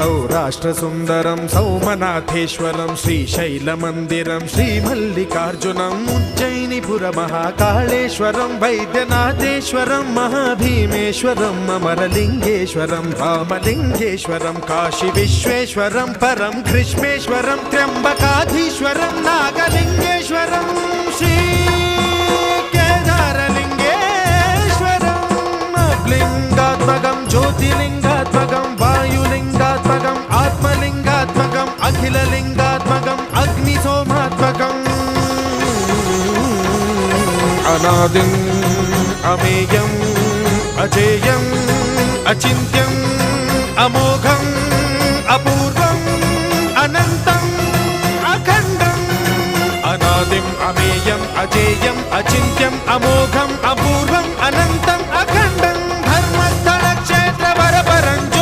सौराष्ट्रसुन्दरं सौमनाथेश्वरं श्रीशैलमन्दिरं श्रीमल्लिकार्जुनम् उज्जयिनीपुरमहाकाळेश्वरं वैद्यनाथेश्वरं महाभीमेश्वरम् अमरलिङ्गेश्वरं रामलिङ्गेश्वरं काशीविश्वेश्वरं परं कृष्णेश्वरं त्र्यम्बकाधीश्वरं नागलिङ्गेश्वरं लिंगात्मकं ज्योतिलिंगात्मकं वायुलिंगात्मकं आत्मलिंगात्मकं अखिललिंगात्मकं अग्निसोमात्मकं अनादिं अमेयं अजेयं अचिन्त्यं अमोघं अपूर्वं अनन्तं अखण्डं अनादिं अमेयं अजेयं अचिन्त्यं अमोघं अपूर्वं अनन्तं